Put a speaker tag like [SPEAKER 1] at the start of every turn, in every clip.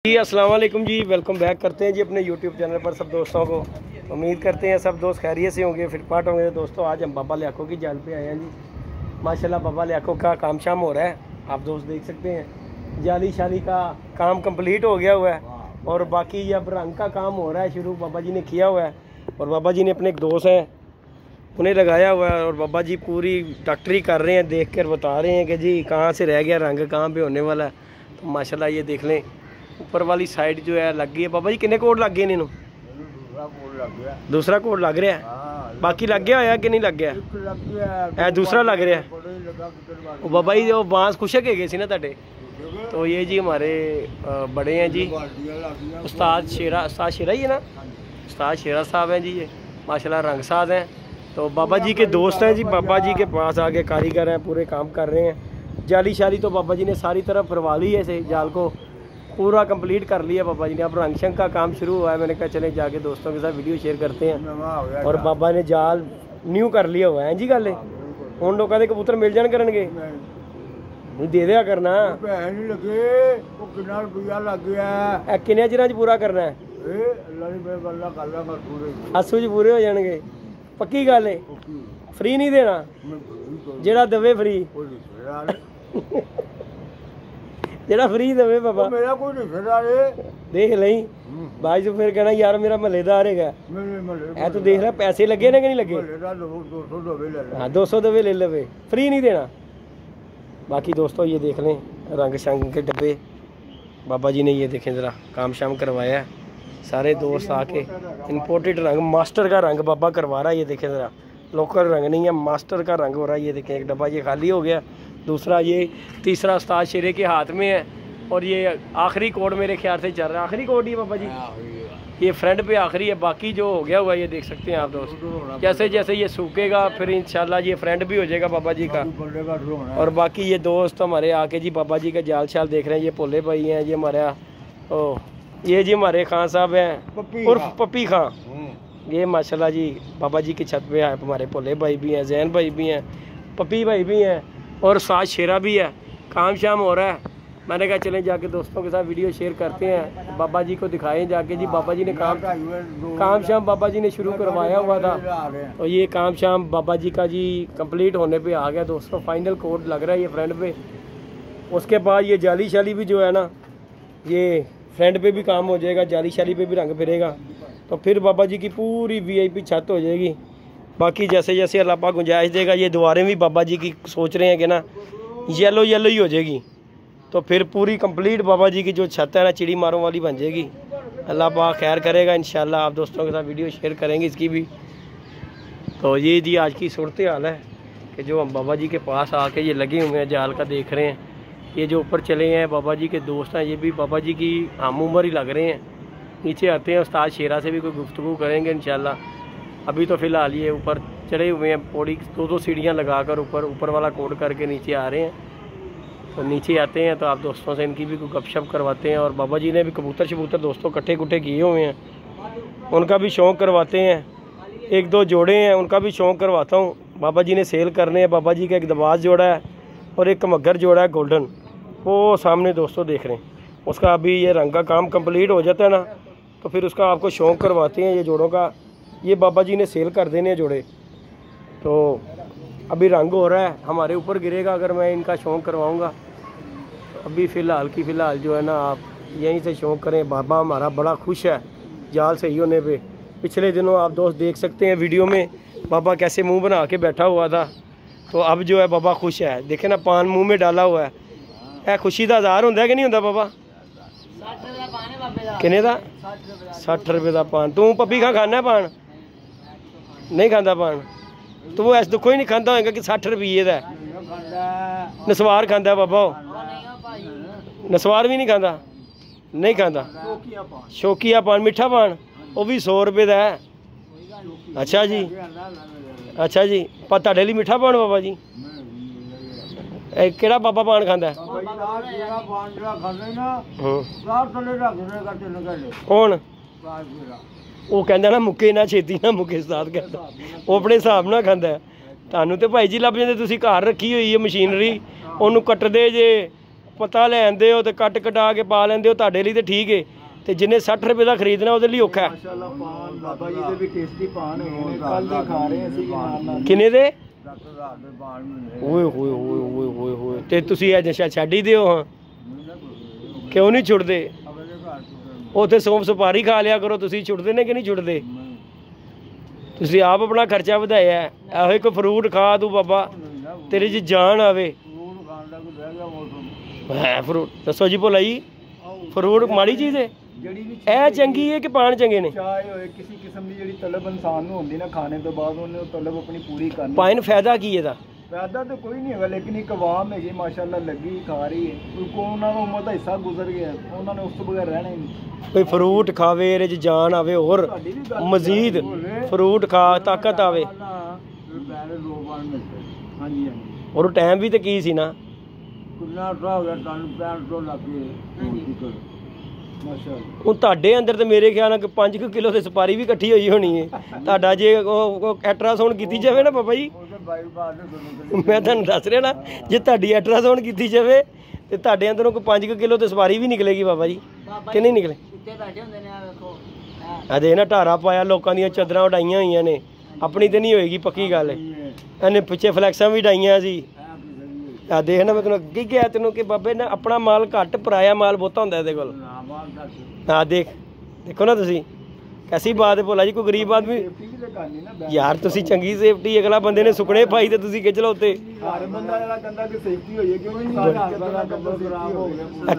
[SPEAKER 1] जी अस्सलाम वालेकुम जी, welcome back करते हैं जी अपने यूट्यूब चैनल पर सब दोस्तों को। उम्मीद करते हैं सब दोस्त खैरियत से होंगे, फिटफाट होंगे। दोस्तों आज हम बाबा लियाको की जाल पे आए हैं जी। माशाल्लाह बाबा लियाको का काम शाम हो रहा है, आप दोस्त देख सकते हैं। जाली शाली का काम कंप्लीट हो गया हुआ है और बाकी अब रंग का काम हो रहा है शुरू, बाबा जी ने किया हुआ है। और बाबा जी ने अपने एक दोस्त हैं उन्हें लगाया हुआ है और बाबा जी पूरी डॉक्टरी कर रहे हैं, देख कर बता रहे हैं कि जी कहाँ से रह गया रंग, कहाँ पे होने वाला है। तो माशाल्लाह ये देख लें ऊपर वाली साइड जो है लग गई है। बाबा जी कितने कोड लग गए इन्हों? दूसरा कोड लग रहा है, बाकी लग गया है कि नहीं लग गया? दूसरा लग रहा है। बाबा जी वो बांस खुशक है गए ना ताटे। तो ये जी हमारे बड़े हैं जी, उस्ताद शेरा ही है ना, उस्ताद शेरा साहब हैं जी। ये माशाल्लाह रंग साज हैं। तो बाबा जी के दोस्त हैं जी, बाबा जी के पास आके कारीगर हैं, पूरे काम कर रहे हैं। जाली शाली तो बाबा जी ने सारी तरफ भरवा ली है, इसे जाल को पूरा कंप्लीट कर लिया बाबा जी ने। अब रंग शंग का काम शुरू हुआ है। मैंने कहा चले जाके दोस्तों के साथ वीडियो शेयर करते हैं। और बाबा ने जाल न्यू कर लिया हुआ है जी। गल उन लोगों के कबूतर मिल जान करनगे नहीं दे दिया करना। किन्ने चिरां च पूरा करना है? अस्सू च पूरे हो जाएंगे, पक्की गल है। फ्री नहीं देना, जेड़ा दवे फ्री जेड़ा फ्री दवे बाबा। मेरा कोई रिश्तेदार है देख लई भाई, तो फिर कहना यार मेरा महल्लेदार है। तो देख रहा पैसे लगे ना कि नहीं लगे? 200 दवे ले ले, फ्री नहीं देना। बाकी दोस्तों ये देख लें रंग शंग के डब्बे बाबा जी ने ये देखें ज़रा काम शाम करवाया है। सारे दोस्त आके इम्पोर्टेड रंग, मास्टर का रंग बाबा करवा रहा है। ये देखें ज़रा लोकल रंग नहीं है, मास्टर का रंग हो रहा है। ये देखें एक डब्बा ये खाली हो गया, दूसरा ये, तीसरा उस्ताद शेरे के हाथ में है। और ये आखिरी कोड मेरे ख्याल से चल रहा है। आखिरी कोड ही बाबा जी, ये फ्रंट पे आखिरी है, बाकी जो हो गया हुआ है ये देख सकते हैं आप दोस्त। जैसे जैसे ये सूखेगा फिर इंशाल्लाह ये फ्रंट भी हो जाएगा बाबा जी का। और बाकी ये दोस्त हमारे आके जी बाबा जी का जाल शाल देख रहे हैं। ये पोले भाई हैं, ये हमारा ये जी हमारे खान साहब हैं उर्फ पप्पी खां। ये माशाल्लाह जी बाबा जी की छत पे है। हमारे पोले भाई भी हैं, जैन भाई भी हैं, पप्पी भाई भी हैं और साथ शेरा भी है। काम शाम हो रहा है। मैंने कहा चलें जाके दोस्तों के साथ वीडियो शेयर करते हैं, बाबा जी को दिखाएं जाके जी। बाबा जी ने काम शाम बाबा जी ने शुरू करवाया हुआ था। और ये काम शाम बाबा जी का जी कंप्लीट होने पे आ गया दोस्तों। फाइनल कोड लग रहा है ये फ्रंट पे। उसके बाद ये जाली शाली भी जो है ना, ये फ्रंट पे भी काम हो जाएगा, जाली शाली पे भी रंग फिरेगा। तो फिर बाबा जी की पूरी VIP छत हो जाएगी। बाकी जैसे जैसे अल्लाह पाक गुंजाइश देगा ये दुआरें भी बाबा जी की सोच रहे हैं कि ना येलो ही हो जाएगी। तो फिर पूरी कंप्लीट बाबा जी की जो छत है ना चिड़ी मारों वाली बन जाएगी। अल्लाह पाक खैर करेगा इंशाल्लाह। आप दोस्तों के साथ वीडियो शेयर करेंगे इसकी भी। तो ये जी आज की सूरत हाल है कि जो हम बाबा जी के पास आके ये लगे हुए हैं जाल का देख रहे हैं। ये जो ऊपर चले हैं बाबा जी के दोस्त हैं, ये भी बाबा जी की हम उम्र ही लग रहे हैं। नीचे आते हैं उस्ताद शेरा से भी कोई गुफ्तगू करेंगे इंशाल्लाह। अभी तो फ़िलहाल ये ऊपर चढ़े हुए हैं, पौड़ी 2-2 सीढ़ियाँ लगाकर ऊपर वाला कोड करके नीचे आ रहे हैं। तो नीचे आते हैं तो आप दोस्तों से इनकी भी कोई गपशप करवाते हैं। और बाबा जी ने भी कबूतर शबूतर दोस्तों कट्ठे कुट्ठे किए हुए हैं, उनका भी शौक़ करवाते हैं। 1-2 जोड़े हैं उनका भी शौक़ करवाता हूँ। बाबा जी ने सेल करने हैं। बाबा जी का एक दबाज जोड़ा है और एक कमगर जोड़ा है गोल्डन, वो सामने दोस्तों देख रहे हैं। उसका अभी ये रंग का काम कंप्लीट हो जाता है ना तो फिर उसका आपको शौक़ करवाते हैं ये जोड़ों का। ये बाबा जी ने सेल कर देने जोड़े। तो अभी रंग हो रहा है, हमारे ऊपर गिरेगा अगर मैं इनका शौक़ करवाऊंगा। तो अभी फ़िलहाल जो है ना आप यहीं से शौक़ करें। बाबा हमारा बड़ा खुश है जाल सही होने पे। पिछले दिनों आप दोस्त देख सकते हैं वीडियो में बाबा कैसे मुंह बना के बैठा हुआ था। तो अब जो है बाबा खुश है। देखे ना पान मुँह में डाला हुआ है। खुशी का इज़हार होता है कि नहीं होता बाबा? किन्ने का? 60 रुपये का पान। तू पप्पी खाना पान? नहीं खाता पान? तो वो ऐसा दुखो ही नहीं खाता होगा कि 60 रुपये का नसवार खाता बाबा? नसवार भी नहीं खाता? नहीं खाता शौकिया पान, मीठा पान, वो भी 100 रुपये का है। अच्छा जी, अच्छा जी। पता डेली मीठा पान बाबा जी? केड़ा बाबा पान खाता? कौन? वो कहता ना मुक्के ना छेती ना मुक्के साथ कहता, वो अपने हिसाब ना खाता है। ਤੁਹਾਨੂੰ तो भाई जी लभ जाते, तुसीं घर रखी हुई है मशीनरी, उन्होंने कट्टदे जे ਪਤਾ ਲੈ ਆਂਦੇ ਹੋ ਤੇ ਕੱਟ ਕਟਾ ਕੇ ਪਾ ਲੈਂਦੇ ਹੋ ਤੁਹਾਡੇ ਲਈ ਤੇ ਠੀਕ ਹੈ, ਤੇ ਜਿੰਨੇ 60 ਰੁਪਏ ਦਾ ਖਰੀਦਣਾ ਉਹਦੇ ਲਈ ਔਖਾ ਹੈ।
[SPEAKER 2] ਮਾਸ਼ਾਅੱਲਾ ਪਾਨ ਬਾਬਾ ਜੀ ਦੇ ਵੀ ਟੇਸਟੀ ਪਾਨ ਹੈਗੇ ਨੇ, ਕੱਲ ਦੇ ਖਾ ਰਹੇ ਅਸੀਂ ਨਾਲ।
[SPEAKER 1] ਕਿੰਨੇ ਦੇ? ਓਏ ਹੋਏ ਹੋਏ ਹੋਏ ਹੋਏ ਹੋਏ। ਤੇ ਤੁਸੀਂ ਇਹ ਨਸ਼ਾ ਛੱਡ ਹੀ ਦਿਓ ਹਾਂ, ਕਿਉਂ ਨਹੀਂ ਛੁੱਟਦੇ? ਉੱਥੇ ਸੌਂਫ ਸੁਪਾਰੀ ਖਾ ਲਿਆ ਕਰੋ, ਤੁਸੀਂ ਛੁੱਟਦੇ ਨੇ ਕਿ ਨਹੀਂ ਛੁੱਟਦੇ? ਤੁਸੀਂ ਆਪ ਆਪਣਾ ਖਰਚਾ ਵਧਾਇਆ। ਇਹੋ ਇੱਕ ਫਰੂਟ ਖਾ ਤੂੰ ਬਾਬਾ, ਤੇਰੇ 'ਚ ਜਾਨ ਆਵੇ। ਹੈ ਫਰੂਟ ਦੱਸੋ ਜੀ ਭੋਲਾ ਜੀ, ਫਰੂਟ ਮਾੜੀ ਚੀਜ਼ ਹੈ? ਇਹ ਚੰਗੀ ਹੈ ਕਿ ਪਾਨ ਚੰਗੇ ਨੇ?
[SPEAKER 2] ਚਾਹੇ ਹੋਏ ਕਿਸੇ ਕਿਸਮ ਦੀ ਜਿਹੜੀ ਤਲਬ ਇਨਸਾਨ ਨੂੰ ਹੁੰਦੀ ਨਾ ਖਾਣੇ ਤੋਂ ਬਾਅਦ, ਉਹਨੇ ਉਹ ਤਲਬ ਆਪਣੀ ਪੂਰੀ ਕਰਨੀ।
[SPEAKER 1] ਪਾਨ ਫਾਇਦਾ ਕੀ ਇਹਦਾ?
[SPEAKER 2] ਫਾਇਦਾ ਤਾਂ ਕੋਈ ਨਹੀਂ ਹੈਗਾ, ਲੇਕਿਨ ਇੱਕ ਆਵਾਮ ਹੈਗੀ ਮਾਸ਼ਾਅੱਲਾ ਲੱਗੀ ਖਾ ਰਹੀ ਹੈ, ਕਿਉਂਕਿ ਉਹਨਾਂ ਦਾ ਉਮਰ ਦਾ ਹਿੱਸਾ ਗੁਜ਼ਰ ਗਿਆ, ਉਹਨਾਂ ਨੇ ਉਸ ਤੋਂ ਬਗੈਰ ਰਹਿਣਾ ਹੀ ਨਹੀਂ।
[SPEAKER 1] ਕੋਈ ਫਰੂਟ ਖਾਵੇ, ਇਹਦੇ 'ਚ ਜਾਨ ਆਵੇ, ਹੋਰ ਮਜ਼ੀਦ ਫਰੂਟ ਖਾ ਤਾਕਤ ਆਵੇ।
[SPEAKER 2] ਹਾਂਜੀ ਹਾਂਜੀ,
[SPEAKER 1] ਔਰ ਟਾਈਮ ਵੀ ਤਾਂ ਕੀ ਸੀ ਨਾ, ਹੁਣ ਤੁਹਾਡੇ ਅੰਦਰ ਤੇ ਮੇਰੇ ਖਿਆਲ ਨਾਲ 5 ਕਿਲੋ ਦੀ ਸੁਪਾਰੀ ਵੀ ਇਕੱਠੀ ਹੋਈ ਹੋਣੀ ਹੈ। ਤੁਹਾਡਾ ਜੇ ਉਹ ਅਲਟਰਾਸਾਊਂਡ ਕੀਤੀ ਜਾਵੇ ਨਾ ਬਾਬਾ ਜੀ, ਮੈਂ ਤੁਹਾਨੂੰ ਦੱਸ ਰਿਹਾ ਨਾ, ਜੇ ਤੁਹਾਡੀ ਅਲਟਰਾਸਾਊਂਡ ਕੀਤੀ ਜਾਵੇ ਤੇ ਤੁਹਾਡੇ ਅੰਦਰੋਂ ਕੋਈ 5 ਕਿਲੋ ਤੇ ਸੁਪਾਰੀ ਵੀ ਨਿਕਲੇਗੀ ਬਾਬਾ ਜੀ, ਕਿ ਨਹੀਂ ਨਿਕਲੇ? ਆ ਦੇ ਨਾ ਢਾਰਾ ਪਾਇਆ, ਲੋਕਾਂ ਦੀਆਂ ਚਾਦਰਾਂ ਉਡਾਈਆਂ ਹੋਈਆਂ ਨੇ, ਆਪਣੀ ਤੇ ਨਹੀਂ ਹੋਏਗੀ ਪੱਕੀ ਗੱਲ। ਇਹਨੇ ਪਿੱਛੇ ਫਲੈਕਸਾਂ ਵੀ ਉਡਾਈਆਂ ਸੀ। ਆ ਦੇਖ ਨਾ, ਮੈਂ ਤੈਨੂੰ ਅੱਗੇ ਕਿਹਾ ਤੈਨੂੰ ਕਿ ਬਾਬੇ ਨਾ ਆਪਣਾ ਮਾਲ ਘੱਟ, ਪਰਾਇਆ ਮਾਲ ਬਹੁਤਾ ਹੁੰਦਾ ਇਹਦੇ ਕੋਲ। ਹਾਂ ਦੇਖ, ਦੇਖੋ ਨਾ ਤੁਸੀਂ, ਕੈਸੀ ਬਾਤ ਹੈ ਭੋਲਾ ਜੀ। ਕੋਈ ਗਰੀਬ ਆਦਮੀ ਯਾਰ, ਤੁਸੀਂ ਚੰਗੀ ਸੇਫਟੀ, ਅਗਲਾ ਬੰਦੇ ਨੇ ਸੁਕਣੇ ਪਾਈ ਤੇ ਤੁਸੀਂ ਖਿੱਚ ਲਓ ਉੱਤੇ।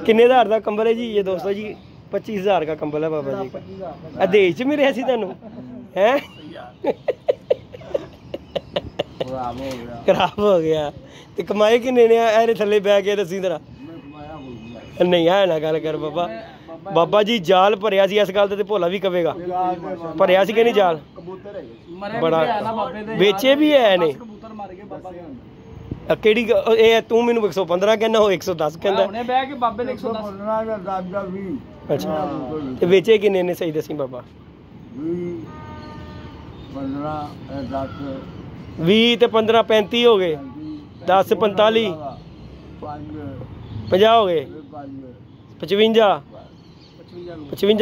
[SPEAKER 1] ਕਿੰਨੇ ਹਜ਼ਾਰ ਦਾ ਕੰਬਲ ਹੈ ਜੀ ਇਹ ਦੋਸਤੋ ਜੀ? 25,000 का कंबल है बाबा जी का। देश च मिले सी तेन है खराब हो गया ते कमाए किन्ने ने? ऐरे थल्ले बह के दसी जरा। नहीं है ना गल कर बाबा। बाबा जी जाल भरिया सी, इस गल ते भोला भी कवेगा, भरिया सी कि नहीं जाल? बड़ा बेचे भी है ने। ਕਿਹੜੀ ਇਹ ਤੂੰ ਮੈਨੂੰ 115 ਕਹਿੰਦਾ, ਉਹ 110 ਕਹਿੰਦਾ। ਉਹਨੇ ਬਹਿ ਕੇ ਬਾਬੇ ਨੇ 110। ਅੱਛਾ, ਤੇ ਵੇਚੇ ਕਿੰਨੇ ਨੇ ਸਹੀ ਦੱਸੀ ਬਾਬਾ? 20 ਤੇ 15 35 ਹੋ ਗਏ, 10 45 50 ਹੋ ਗਏ, 55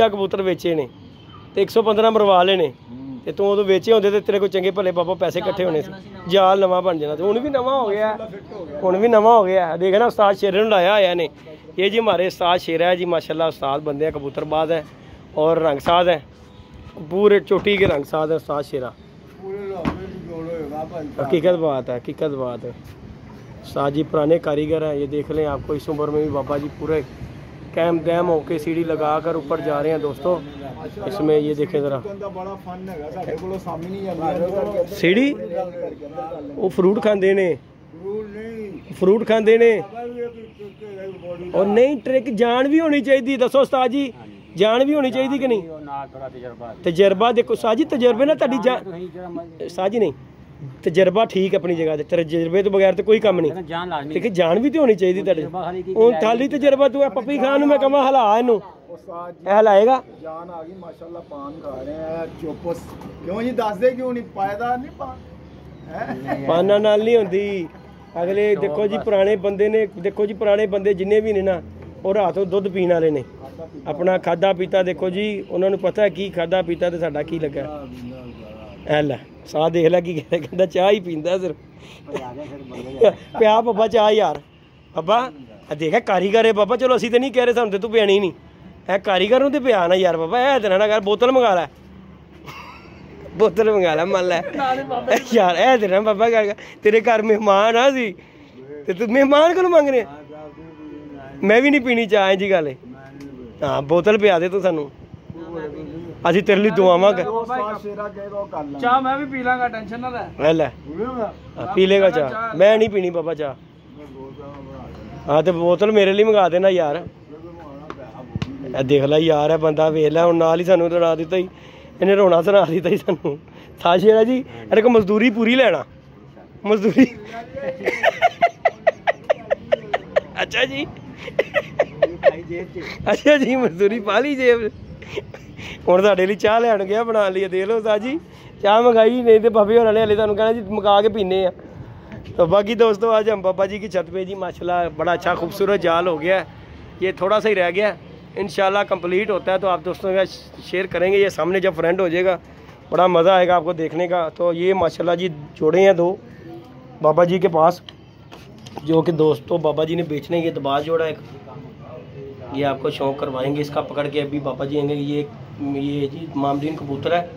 [SPEAKER 1] ਕਬੂਤਰ ਵੇਚੇ ਨੇ ਤੇ 115 ਮਰਵਾ ਲਏ ਨੇ। ਤੇ ਤੂੰ ਉਦੋਂ ਵੇਚੇ ਹੁੰਦੇ ਤੇ ਤੇਰੇ ਕੋਲ ਚੰਗੇ ਭਲੇ ਬਾਬਾ ਪੈਸੇ ਇਕੱਠੇ ਹੋਣੇ ਸੀ, ਜਾਲ ਨਵਾਂ ਬਣ ਜਾਣਾ। ਤੇ ਹੁਣ ਵੀ ਨਵਾਂ ਹੋ ਗਿਆ, ਹੁਣ ਵੀ ਨਵਾਂ ਹੋ ਗਿਆ। ਦੇਖ ਨਾ ਉਸਤਾਦ ਸ਼ੇਰੇ ਨੂੰ ਲਾਇਆ ਹੋਇਆ ਨੇ। ये जी हमारे उस्ताद शेरा है जी, माशाल्लाह उस्ताद बंदे हैं, कबूतरबाज है और रंगसाज है, पूरे चोटी के रंगसाज है उस्ताद शेरा। हकीकत बात है, हकीकत बात है। उस्ताद जी पुराने कारीगर हैं, ये देख लें। आपको इस उम्र में भी बाबा जी पूरे कैम दैम होके सीढ़ी लगा कर ऊपर जा रहे हैं दोस्तों। इसमें ये देखें ज़रा सीढ़ी, वो फ्रूट खाते ने, फ्रूट खाते ने। और नहीं ट्रिक जान भी होनी चाहिए, दसो उस्ताद जी, जान भी होनी चाहिए कि नहीं? तजर्बा देखो उस्ताद जी, तजर्बे ना ताड़ी जान उस्ताद जी, नहीं तजर्बा ठीक अपनी जगह, तजर्बे तो बगैर तो कोई काम नहीं। देखिए जान भी तो होनी चाहिए ताड़ी। हुण थाली तजर्बा तू पप्पी खान मैं कहां हला इनू, हलाएगा?
[SPEAKER 2] जान आ गई माशाल्लाह। पान खा रहे हैं चौपस, क्यों जी दस दे, क्यों नहीं पायदा नहीं पान?
[SPEAKER 1] पाना नाल नहीं होंदी। अगले देखो जी पुराने बंदे ने, देखो जी पुराने बंदे जिन्ने भी ने ना, वो रात को दुध पीने वाले ने, अपना खादा पीता। देखो जी उन्होंने पता है की खादा पीता तो साडा की लगा। ऐ लै साह देख लै की कहता, चाह ही पींदा सिर्फ। पिया बाबा चाह यार, बाबा देखा कारीगर है बाबा। चलो असीं तो नहीं कह रहे सानूं ते तू पियानी नहीं है, कारीगर नूं ते पिया ना यार बाबा। ऐ ते ना कर, बोतल मंगा लै, बोतल मंगा ला, मान लै यार। ऐ तेरा बाबा कर, तेरे घर मेहमान आ सी ते तू मेहमान को मंग रहे? मैं भी नहीं पीनी चाह जी गल। हाँ बोतल पिया दे तू सानू, असीं तेरे लिए दुआवां कर।
[SPEAKER 2] चाह मैं भी पी लांगा, टेंशन ना ले।
[SPEAKER 1] ले पी लेगा चाह, मैं नहीं पीनी बाबा चाह। हाँ तो बोतल मेरे लिए मंगा देना यार। देख ला यार, है बंदा वेख लै, हुण नाल ही सानू रुला दित्ता ही, इन्हें रोना सुना दिता ही सानू। उस्ताद शेरा जी इहदे को मजदूरी पूरी लेना, मजदूरी। अच्छा जी, अच्छा जी मजदूरी पा ली जेब। हुण तुहाडे लई चाह लैण गया, बना ली। देख लो उस्ताद जी चाह मंगाई, नहीं तो बाबे होरां ने हले तुहानूं कहना जी मका के पीने आ। तो बाकी दोस्तों आज हम बाबा जी की छत पे जी माशाल्लाह बड़ा अच्छा खूबसूरत जाल हो गया है। ये थोड़ा सा ही रह गया, इंशाल्लाह कंप्लीट होता है तो आप दोस्तों का शेयर करेंगे। ये सामने जब फ्रेंड हो जाएगा बड़ा मज़ा आएगा आपको देखने का। तो ये माशाल्लाह जी जोड़े हैं 2 बाबा जी के पास, जो कि दोस्तों बाबा जी ने बेचने के दबाज जोड़ा एक, ये आपको शौक़ करवाएंगे इसका पकड़ के। अभी बाबा जी आएंगे। ये जी मामदीन कबूतर है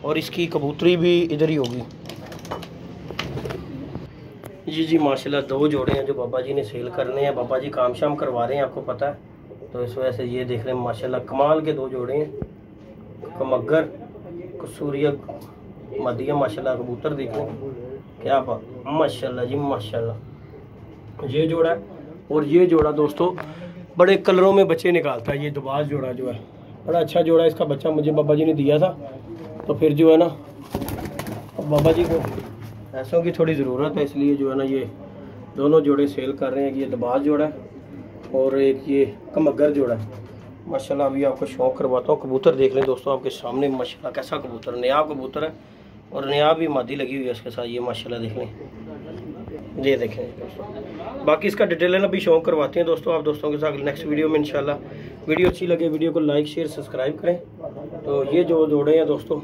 [SPEAKER 1] और इसकी कबूतरी भी इधर ही होगी। जी माशाल्लाह 2 जोड़े हैं जो बाबा जी ने सेल करने हैं। बाबा जी काम शाम करवा रहे हैं, आपको पता है, तो इस वजह से ये देख रहे हैं माशाल्लाह कमाल के 2 जोड़े हैं। कमगर कसूरिया मदिया माशाल्लाह कबूतर देख रहे हैं, क्या बात माशाल्लाह जी माशाल्लाह। ये जोड़ा है और ये जोड़ा दोस्तों बड़े कलरों में बच्चे निकालता है। ये दुबाज जोड़ा जो है बड़ा अच्छा जोड़ा है। इसका बच्चा मुझे बाबा जी ने दिया था, तो फिर जो है ना बाबा जी को पैसों की थोड़ी ज़रूरत है, इसलिए जो है ना ये दोनों जोड़े सेल कर रहे हैं। ये दबाज जोड़ा है और एक ये कमगर जोड़ा है माशाल्लाह। अभी आपको शौक़ करवाता हूँ। कबूतर देख लें दोस्तों आपके सामने माशाल्लाह कैसा कबूतर, नया कबूतर है और नया भी मादी लगी हुई है इसके साथ। ये माशाल्लाह देख लें, ये देखें दोस्तों। बाकी इसका डिटेल अभी शौक़ करवाते हैं दोस्तों आप दोस्तों के साथ नेक्स्ट वीडियो में इंशाल्लाह। वीडियो अच्छी लगे वीडियो को लाइक शेयर सब्सक्राइब करें। तो ये जो जोड़े हैं दोस्तों